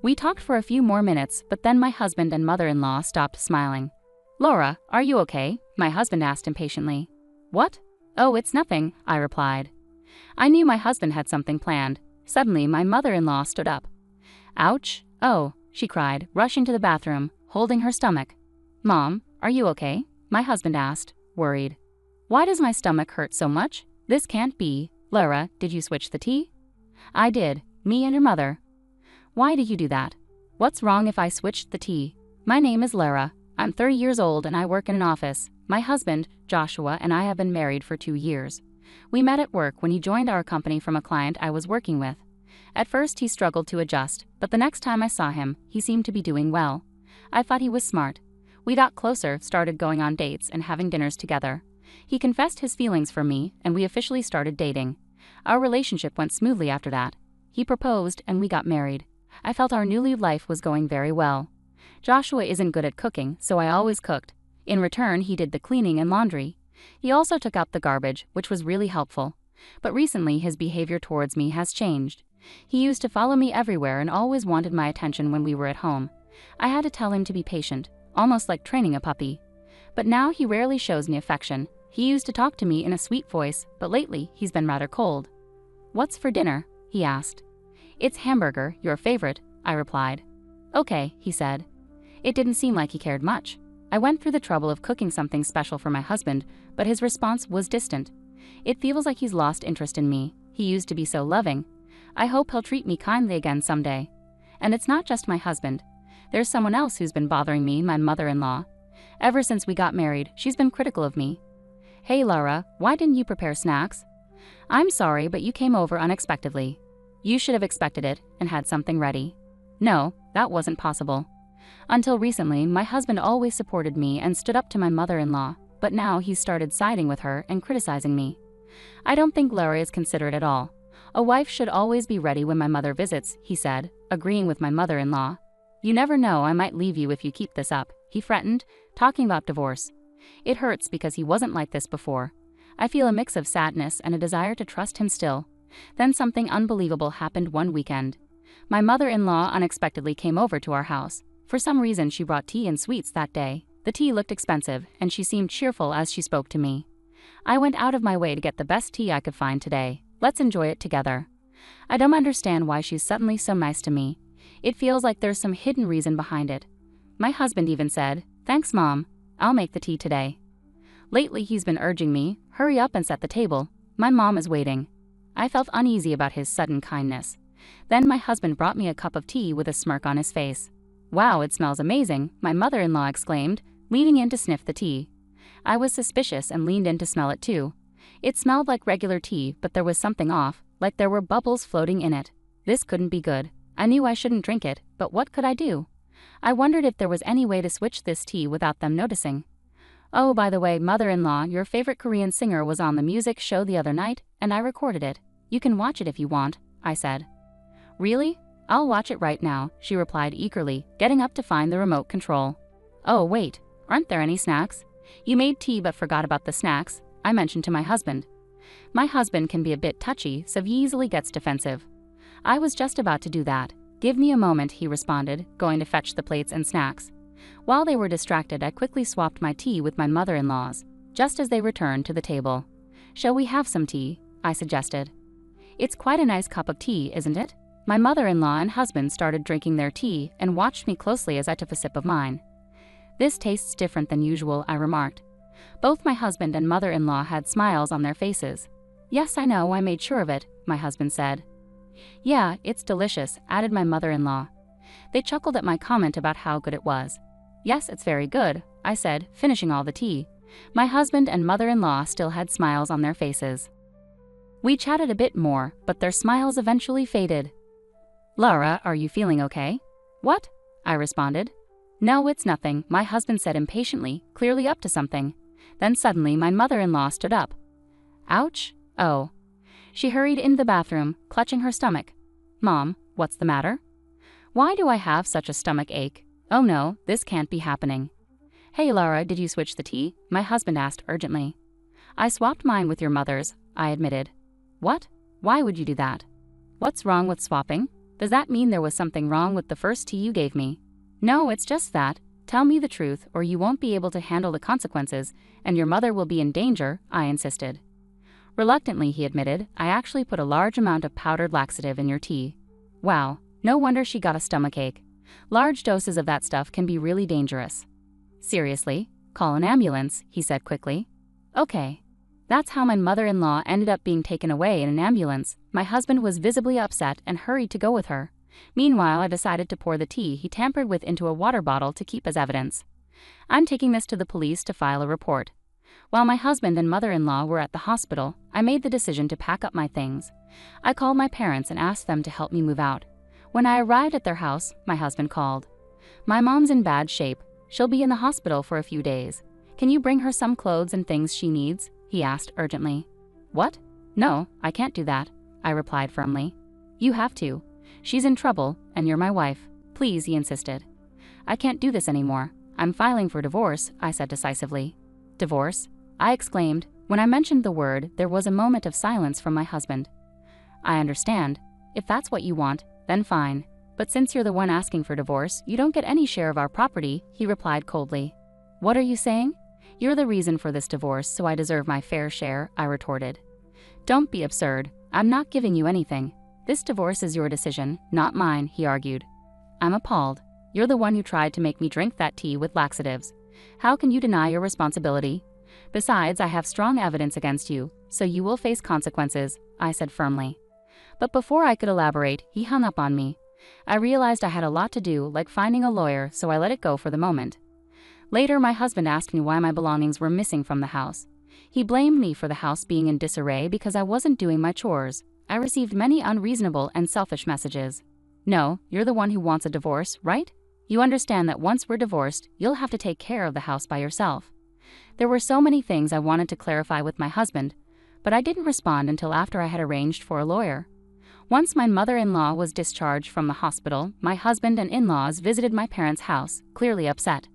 We talked for a few more minutes, but then my husband and mother-in-law stopped smiling. "Laura, are you okay?" my husband asked impatiently. "What? Oh, it's nothing," I replied. I knew my husband had something planned. Suddenly, my mother-in-law stood up. "Ouch, oh," she cried, rushing to the bathroom, holding her stomach. "Mom, are you okay?" my husband asked, worried. "Why does my stomach hurt so much? This can't be. Laura, did you switch the tea?" "I did. Me and your mother." "Why did you do that? What's wrong if I switched the tea? My name is Lara. I'm 30 years old and I work in an office. My husband, Joshua, and I have been married for 2 years. We met at work when he joined our company from a client I was working with. At first he struggled to adjust, but the next time I saw him, he seemed to be doing well. I thought he was smart. We got closer, started going on dates and having dinners together. He confessed his feelings for me, and we officially started dating. Our relationship went smoothly after that. He proposed and we got married. I felt our new life was going very well. Joshua isn't good at cooking, so I always cooked. In return, he did the cleaning and laundry. He also took out the garbage, which was really helpful. But recently his behavior towards me has changed. He used to follow me everywhere and always wanted my attention when we were at home. I had to tell him to be patient, almost like training a puppy. But now he rarely shows me affection. He used to talk to me in a sweet voice, but lately he's been rather cold. "What's for dinner?" he asked. "It's hamburger, your favorite," I replied. "Okay," he said. It didn't seem like he cared much. I went through the trouble of cooking something special for my husband, but his response was distant. It feels like he's lost interest in me. He used to be so loving. I hope he'll treat me kindly again someday. And it's not just my husband. There's someone else who's been bothering me, my mother-in-law. Ever since we got married, she's been critical of me. "Hey Laura, why didn't you prepare snacks?" "I'm sorry, but you came over unexpectedly. You should have expected it and had something ready." No, that wasn't possible. Until recently, my husband always supported me and stood up to my mother-in-law, but now he's started siding with her and criticizing me. I don't think Larry is considerate at all. "A wife should always be ready when my mother visits," he said, agreeing with my mother-in-law. "You never know, I might leave you if you keep this up," he threatened, talking about divorce. It hurts because he wasn't like this before. I feel a mix of sadness and a desire to trust him still. Then something unbelievable happened one weekend. My mother-in-law unexpectedly came over to our house. For some reason, she brought tea and sweets that day. The tea looked expensive, and she seemed cheerful as she spoke to me. "I went out of my way to get the best tea I could find today. Let's enjoy it together." I don't understand why she's suddenly so nice to me. It feels like there's some hidden reason behind it. My husband even said, "Thanks, Mom. I'll make the tea today." Lately, he's been urging me, "Hurry up and set the table. My mom is waiting." I felt uneasy about his sudden kindness. Then my husband brought me a cup of tea with a smirk on his face. "Wow, it smells amazing," my mother-in-law exclaimed, leaning in to sniff the tea. I was suspicious and leaned in to smell it too. It smelled like regular tea, but there was something off, like there were bubbles floating in it. This couldn't be good. I knew I shouldn't drink it, but what could I do? I wondered if there was any way to switch this tea without them noticing. "Oh, by the way, mother-in-law, your favorite Korean singer was on the music show the other night, and I recorded it. You can watch it if you want," I said. "Really? I'll watch it right now," she replied eagerly, getting up to find the remote control. "Oh, wait, aren't there any snacks? You made tea but forgot about the snacks," I mentioned to my husband. My husband can be a bit touchy, so he easily gets defensive. I was just about to do that. "Give me a moment," he responded, going to fetch the plates and snacks. While they were distracted, I quickly swapped my tea with my mother-in-law's, just as they returned to the table. "Shall we have some tea?" I suggested. "It's quite a nice cup of tea, isn't it?" My mother-in-law and husband started drinking their tea and watched me closely as I took a sip of mine. "This tastes different than usual," I remarked. Both my husband and mother-in-law had smiles on their faces. "Yes, I know, I made sure of it," my husband said. "Yeah, it's delicious," added my mother-in-law. They chuckled at my comment about how good it was. "Yes, it's very good," I said, finishing all the tea. My husband and mother-in-law still had smiles on their faces. We chatted a bit more, but their smiles eventually faded. "Laura, are you feeling okay?" "What?" I responded. "No, it's nothing," my husband said impatiently, clearly up to something. Then suddenly my mother-in-law stood up. "Ouch, oh." She hurried into the bathroom, clutching her stomach. "Mom, what's the matter?" "Why do I have such a stomach ache? Oh no, this can't be happening." "Hey Laura, did you switch the tea?" my husband asked urgently. "I swapped mine with your mother's," I admitted. "What? Why would you do that?" "What's wrong with swapping? Does that mean there was something wrong with the first tea you gave me? No, it's just that. Tell me the truth or you won't be able to handle the consequences, and your mother will be in danger, I insisted. Reluctantly, he admitted, I actually put a large amount of powdered laxative in your tea. Wow, no wonder she got a stomachache. Large doses of that stuff can be really dangerous. Seriously? Call an ambulance, he said quickly. Okay. That's how my mother-in-law ended up being taken away in an ambulance. My husband was visibly upset and hurried to go with her. Meanwhile, I decided to pour the tea he tampered with into a water bottle to keep as evidence. I'm taking this to the police to file a report. While my husband and mother-in-law were at the hospital, I made the decision to pack up my things. I called my parents and asked them to help me move out. When I arrived at their house, my husband called. My mom's in bad shape. She'll be in the hospital for a few days. Can you bring her some clothes and things she needs? He asked urgently. What? No, I can't do that, I replied firmly. You have to. She's in trouble, and you're my wife. Please, he insisted. I can't do this anymore. I'm filing for divorce, I said decisively. Divorce? I exclaimed. When I mentioned the word, there was a moment of silence from my husband. I understand. If that's what you want, then fine. But since you're the one asking for divorce, you don't get any share of our property, he replied coldly. What are you saying? You're the reason for this divorce, so I deserve my fair share, I retorted. Don't be absurd. I'm not giving you anything. This divorce is your decision, not mine, he argued. I'm appalled. You're the one who tried to make me drink that tea with laxatives. How can you deny your responsibility? Besides, I have strong evidence against you, so you will face consequences, I said firmly. But before I could elaborate, he hung up on me. I realized I had a lot to do, like finding a lawyer, so I let it go for the moment. Later, my husband asked me why my belongings were missing from the house. He blamed me for the house being in disarray because I wasn't doing my chores. I received many unreasonable and selfish messages. No, you're the one who wants a divorce, right? You understand that once we're divorced, you'll have to take care of the house by yourself. There were so many things I wanted to clarify with my husband, but I didn't respond until after I had arranged for a lawyer. Once my mother-in-law was discharged from the hospital, my husband and in-laws visited my parents' house, clearly upset.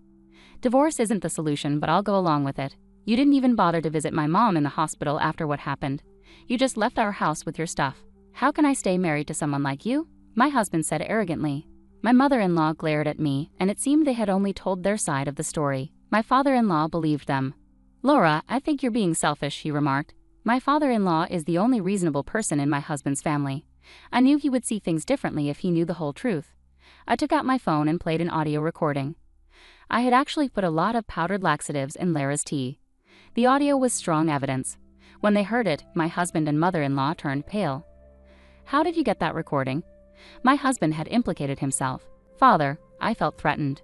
Divorce isn't the solution, but I'll go along with it. You didn't even bother to visit my mom in the hospital after what happened. You just left our house with your stuff. How can I stay married to someone like you? My husband said arrogantly. My mother-in-law glared at me, and it seemed they had only told their side of the story. My father-in-law believed them. Laura, I think you're being selfish, he remarked. My father-in-law is the only reasonable person in my husband's family. I knew he would see things differently if he knew the whole truth. I took out my phone and played an audio recording. I had actually put a lot of powdered laxatives in Lara's tea. The audio was strong evidence. When they heard it, my husband and mother-in-law turned pale. How did you get that recording? My husband had implicated himself. Father, I felt threatened.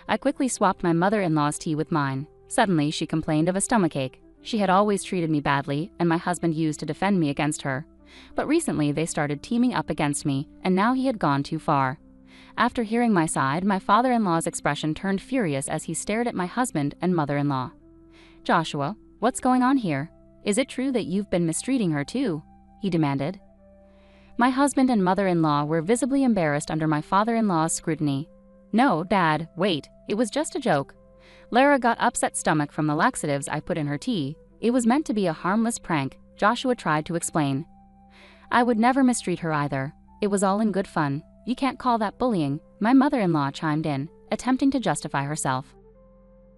I quickly swapped my mother-in-law's tea with mine. Suddenly, she complained of a stomachache. She had always treated me badly, and my husband used to defend me against her. But recently, they started teaming up against me, and now he had gone too far. After hearing my side, my father-in-law's expression turned furious as he stared at my husband and mother-in-law. Joshua, what's going on here? Is it true that you've been mistreating her too? He demanded. My husband and mother-in-law were visibly embarrassed under my father-in-law's scrutiny. No, Dad, wait, it was just a joke. Lara got upset stomach from the laxatives I put in her tea. It was meant to be a harmless prank, Joshua tried to explain. I would never mistreat her either. It was all in good fun. You can't call that bullying, my mother-in-law chimed in, attempting to justify herself.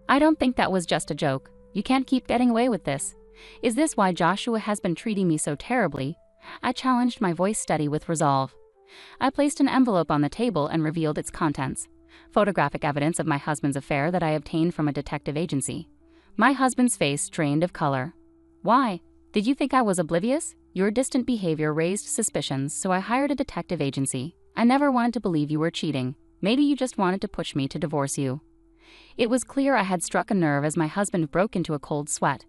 I don't think that was just a joke. You can't keep getting away with this. Is this why Joshua has been treating me so terribly? I challenged, my voice steady with resolve. I placed an envelope on the table and revealed its contents. Photographic evidence of my husband's affair that I obtained from a detective agency. My husband's face drained of color. Why? Did you think I was oblivious? Your distant behavior raised suspicions, so I hired a detective agency. I never wanted to believe you were cheating. Maybe you just wanted to push me to divorce you. It was clear I had struck a nerve as my husband broke into a cold sweat.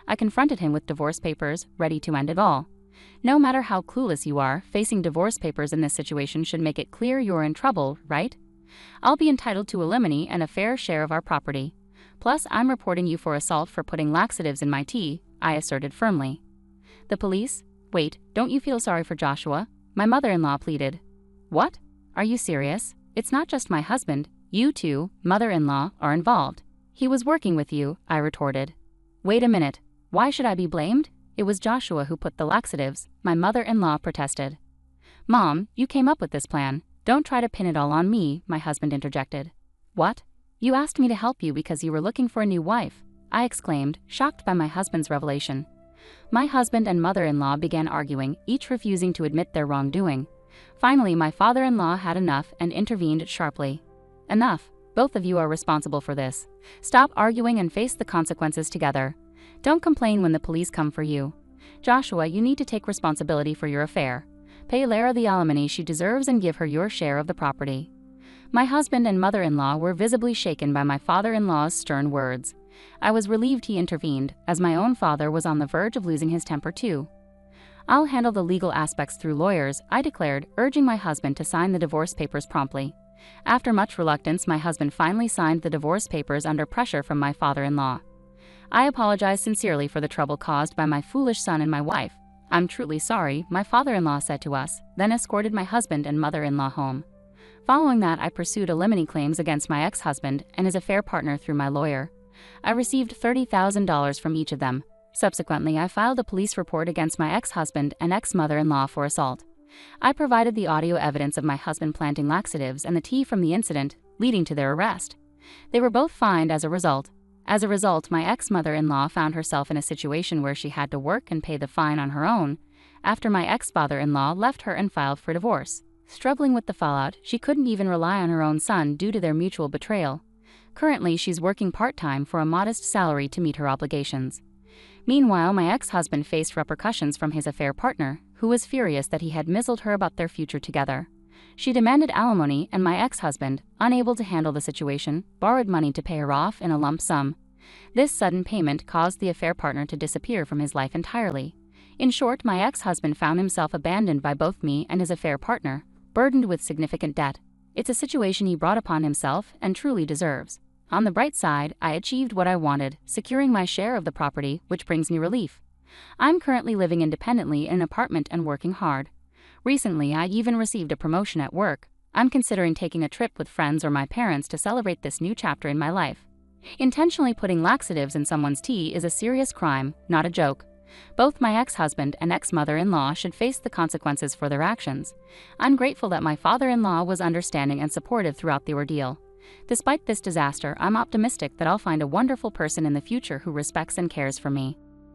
I confronted him with divorce papers, ready to end it all. No matter how clueless you are, facing divorce papers in this situation should make it clear you're in trouble, right? I'll be entitled to alimony and a fair share of our property. Plus, I'm reporting you for assault for putting laxatives in my tea, I asserted firmly. The police? Wait, don't you feel sorry for Joshua? My mother-in-law pleaded. What? Are you serious? It's not just my husband. You too, mother-in-law, are involved. He was working with you, I retorted. Wait a minute. Why should I be blamed? It was Joshua who put the laxatives, my mother-in-law protested. "Mom, you came up with this plan. Don't try to pin it all on me," my husband interjected. "What? You asked me to help you because you were looking for a new wife," I exclaimed, shocked by my husband's revelation. My husband and mother-in-law began arguing, each refusing to admit their wrongdoing. Finally, my father-in-law had enough and intervened sharply. "Enough. Both of you are responsible for this. Stop arguing and face the consequences together. Don't complain when the police come for you. Joshua, you need to take responsibility for your affair. Pay Lara the alimony she deserves and give her your share of the property." My husband and mother-in-law were visibly shaken by my father-in-law's stern words. I was relieved he intervened, as my own father was on the verge of losing his temper too. "I'll handle the legal aspects through lawyers," I declared, urging my husband to sign the divorce papers promptly. After much reluctance, my husband finally signed the divorce papers under pressure from my father-in-law. I apologized sincerely for the trouble caused by my foolish son and my wife. "I'm truly sorry," my father-in-law said to us, then escorted my husband and mother-in-law home. Following that, I pursued alimony claims against my ex-husband and his affair partner through my lawyer. I received $30,000 from each of them. Subsequently, I filed a police report against my ex-husband and ex-mother-in-law for assault. I provided the audio evidence of my husband planting laxatives and the tea from the incident, leading to their arrest. They were both fined as a result. As a result, my ex-mother-in-law found herself in a situation where she had to work and pay the fine on her own, after my ex-father-in-law left her and filed for divorce. Struggling with the fallout, she couldn't even rely on her own son due to their mutual betrayal. Currently, she's working part-time for a modest salary to meet her obligations. Meanwhile, my ex-husband faced repercussions from his affair partner, who was furious that he had misled her about their future together. She demanded alimony, and my ex-husband, unable to handle the situation, borrowed money to pay her off in a lump sum. This sudden payment caused the affair partner to disappear from his life entirely. In short, my ex-husband found himself abandoned by both me and his affair partner, burdened with significant debt. It's a situation he brought upon himself and truly deserves. On the bright side, I achieved what I wanted, securing my share of the property, which brings me relief. I'm currently living independently in an apartment and working hard. Recently, I even received a promotion at work. I'm considering taking a trip with friends or my parents to celebrate this new chapter in my life. Intentionally putting laxatives in someone's tea is a serious crime, not a joke. Both my ex-husband and ex-mother-in-law should face the consequences for their actions. I'm grateful that my father-in-law was understanding and supportive throughout the ordeal. Despite this disaster, I'm optimistic that I'll find a wonderful person in the future who respects and cares for me.